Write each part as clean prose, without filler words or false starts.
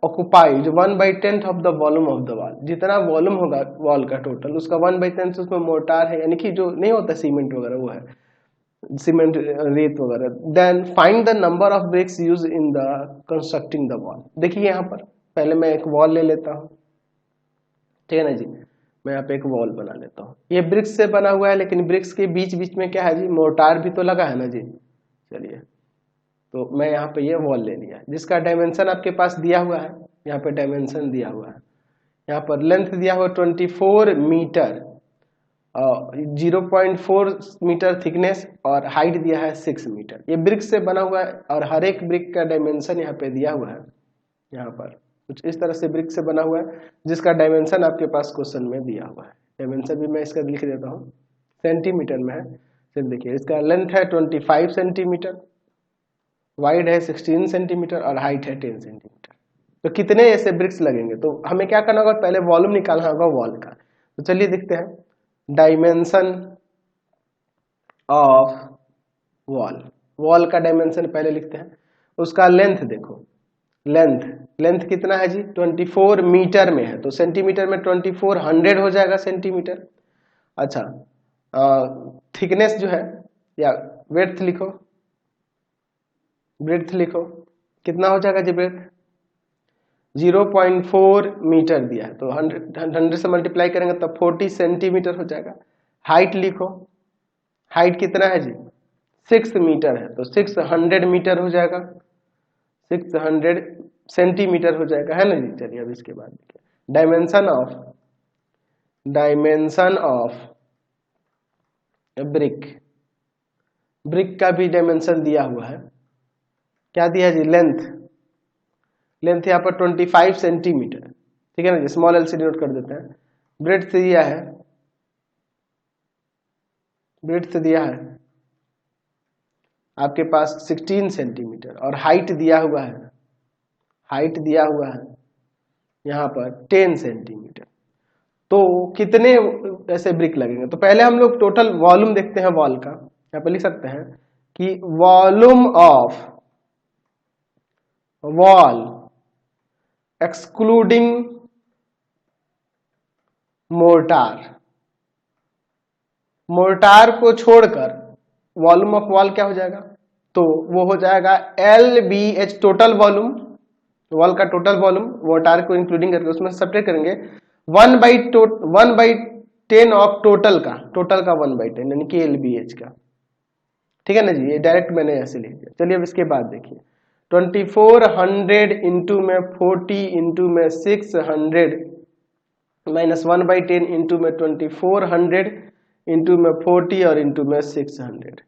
Occupies 1/10 of the volume of the wall, जितना volume होगा wall का टोटल उसका 1/10 उसमें मोर्टार है, यानी कि जो नहीं होता सीमेंट वगैरह वो है, सीमेंट रेत वगैरह। Then find the number of bricks use in the constructing the wall. देखिए यहाँ पर पहले मैं एक वॉल ले लेता हूँ, ठीक है ना जी, मैं यहाँ पे एक वॉल बना लेता हूँ। ये ब्रिक्स से बना हुआ है, लेकिन ब्रिक्स के बीच बीच में क्या है जी, मोर्टार भी तो लगा है ना जी। चलिए, तो मैं यहाँ पे ये वॉल ले लिया, जिसका डायमेंशन आपके पास दिया हुआ है, यहाँ पे डायमेंशन दिया हुआ है, यहाँ पर लेंथ दिया हुआ 24 मीटर, 0.4 मीटर थिकनेस, और हाइट दिया है 6 मीटर। ये ब्रिक्स से बना हुआ है और हर एक ब्रिक का डायमेंशन यहाँ पे दिया हुआ है। यहाँ पर कुछ इस तरह से ब्रिक से बना हुआ है, जिसका डायमेंशन आपके पास क्वेश्चन में दिया हुआ है। डायमेंशन भी मैं इसका लिख देता हूँ, सेंटीमीटर में है। फिर देखिए इसका लेंथ है 25 सेंटीमीटर, वाइड है 16 सेंटीमीटर और हाइट है 10 सेंटीमीटर। तो कितने ऐसे ब्रिक्स लगेंगे, तो हमें क्या करना होगा, पहले वॉल्यूम निकालना होगा वॉल का। तो चलिए देखते हैं, डायमेंशन ऑफ वॉल, वॉल का डायमेंशन पहले लिखते हैं। उसका लेंथ देखो, लेंथ कितना है जी, 24 मीटर में है, तो सेंटीमीटर में 2400 हो जाएगा सेंटीमीटर। अच्छा, थिकनेस जो है, या ब्रेड्थ लिखो, ब्रेड्थ लिखो, कितना हो जाएगा जी ब्रेड्थ, 0.4 मीटर दिया है, तो 100 से मल्टीप्लाई करेंगे तब 40 सेंटीमीटर हो जाएगा। हाइट लिखो, हाइट कितना है जी, 6 मीटर है, तो 600 मीटर हो जाएगा, 600 सेंटीमीटर हो जाएगा, है ना जी। चलिए अब इसके बाद देखिए डायमेंशन ऑफ ब्रिक, ब्रिक का भी डायमेंशन दिया हुआ है। क्या दिया है जी, लेंथ यहाँ पर 25 सेंटीमीटर, ठीक है ना जी, स्मॉल एल से डिनोट कर देते हैं। ब्रेड्थ दिया है, ब्रेड्थ दिया है आपके पास 16 सेंटीमीटर, और हाइट दिया हुआ है, हाइट दिया हुआ है यहाँ पर 10 सेंटीमीटर। तो कितने ऐसे ब्रिक लगेंगे, तो पहले हम लोग टोटल वॉल्यूम देखते हैं वॉल का। यहाँ पर लिख सकते हैं कि volume of wall excluding mortar, mortar को छोड़कर वॉल्यूम ऑफ वॉल क्या हो जाएगा, तो वो हो जाएगा LBH, टोटल वॉल्यूम, वॉल का टोटल वॉल्यूम मोर्टार को इंक्लूडिंग करके उसमें सब्ट्रैक्ट करेंगे 1/10 ऑफ टोटल का 1/10 यानी कि LBH का, ठीक है ना जी। ये डायरेक्ट मैंने ऐसे लिख दिया। चलिए अब इसके बाद देखिए, 2400 इंटू में 40 इंटू में 600 माइनस 1/10 इंटू में 2400 इंटू में 40 और इंटू में 600।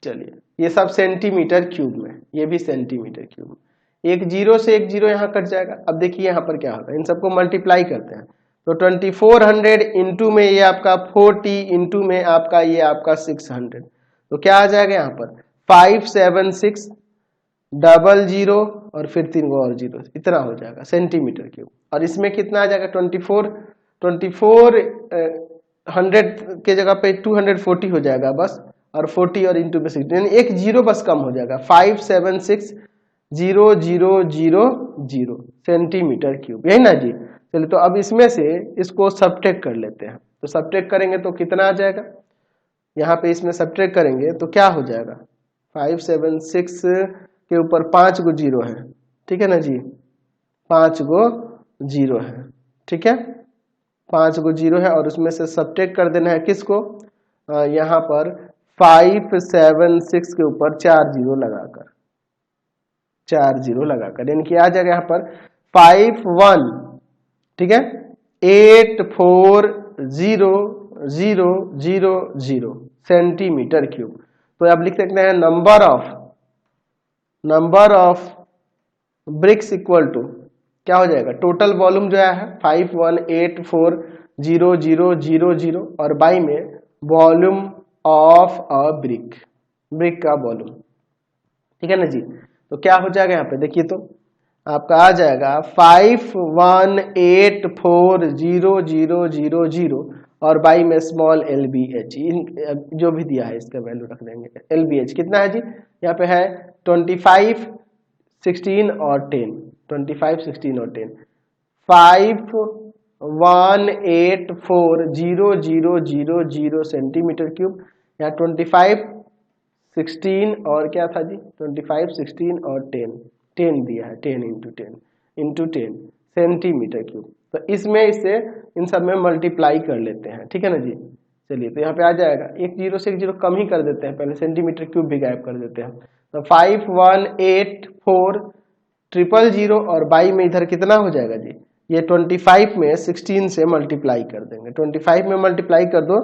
चलिए ये सब सेंटीमीटर क्यूब में, ये भी सेंटीमीटर क्यूब में। एक जीरो से एक जीरो यहाँ कट जाएगा। अब देखिए यहाँ पर क्या होगा, इन सबको मल्टीप्लाई करते हैं, तो 2400 इंटू में ये आपका 40 इंटू में आपका ये आपका 600, तो क्या आ जाएगा यहाँ पर 57600 और फिर 3 और जीरो, इतना हो जाएगा सेंटीमीटर क्यूब। और इसमें कितना आ जाएगा 2400 के जगह पे 240 हो जाएगा बस, और 40 और इंटू में 60, यानी एक जीरो बस कम हो जाएगा, 5760000 सेंटीमीटर क्यूब, यही ना जी। चलिए तो अब इसमें से इसको सब्ट्रैक्ट कर लेते हैं, तो सब्ट्रैक्ट करेंगे तो कितना आ जाएगा, यहाँ पे इसमें सब्ट्रैक्ट करेंगे तो क्या हो जाएगा, 576 के ऊपर 5 गो जीरो है, ठीक है ना जी, 5 गो जीरो है, ठीक है, 5 गो जीरो है, और उसमें से सब्ट्रैक्ट कर देना है किसको, यहाँ पर 576 के ऊपर 4 जीरो लगाकर, 4 जीरो लगाकर, यानी कि आ जाएगा यहाँ पर 51, ठीक है, 840000 सेंटीमीटर क्यूब। तो आप लिख सकते हैं number of bricks equal to क्या हो जाएगा, टोटल वॉल्यूम जो है 51840000 और बाई में volume of a brick, brick का वॉल्यूम, ठीक है ना जी। तो क्या हो जाएगा यहाँ पे देखिए, तो आपका आ जाएगा 51840000 और बाई में स्मॉल LBH, जो भी दिया है इसका वैल्यू रख देंगे। LBH कितना है जी, यहाँ पे है 25, 16 और 10, 25, 16 और 10, 51840000 सेंटीमीटर क्यूब। यहाँ 25, 16 और क्या था जी, 25, 16 और 10 दिया है, 10 इंटू 10 सेंटीमीटर क्यूब। तो इसमें इससे इन सब में मल्टीप्लाई कर लेते हैं, ठीक है ना जी। चलिए तो यहाँ पे आ जाएगा, एक जीरो से एक जीरो कम ही कर देते हैं, पहले सेंटीमीटर क्यूब भी गायब कर देते हैं। तो 51840000 और बाई में इधर कितना हो जाएगा जी, ये 25 में 16 से मल्टीप्लाई कर देंगे, 25 में मल्टीप्लाई कर दो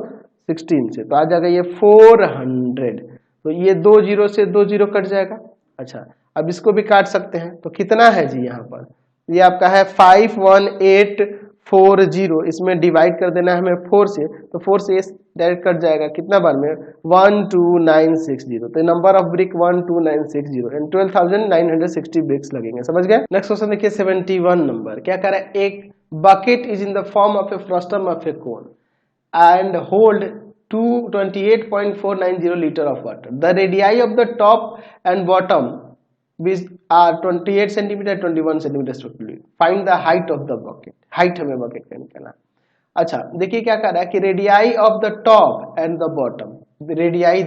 16 से, तो आ जाएगा ये 400। तो ये 2 जीरो से 2 जीरो कट जाएगा। अच्छा, अब इसको भी काट सकते हैं, तो कितना है जी यहाँ पर, ये आपका है 51840, इसमें डिवाइड कर देना है हमें 4 से, तो 4 से डायरेक्ट कट जाएगा, कितना बार में 12960। तो number of brick 12960 and 12,960 bricks लगेंगे, समझ गए। नेक्स्ट क्वेश्चन देखिए 71 नंबर, क्या कह रहा है, एक bucket is in the form of A frustum of A cone and hold 28.490 liter of water. The radii of the top and bottom which are 28 centimeter 21 centimeter respectively. Find the height of the bucket. Height हमें bucket का निकालना। अच्छा देखिए क्या कर रहा है कि radii of the top and the bottom, radii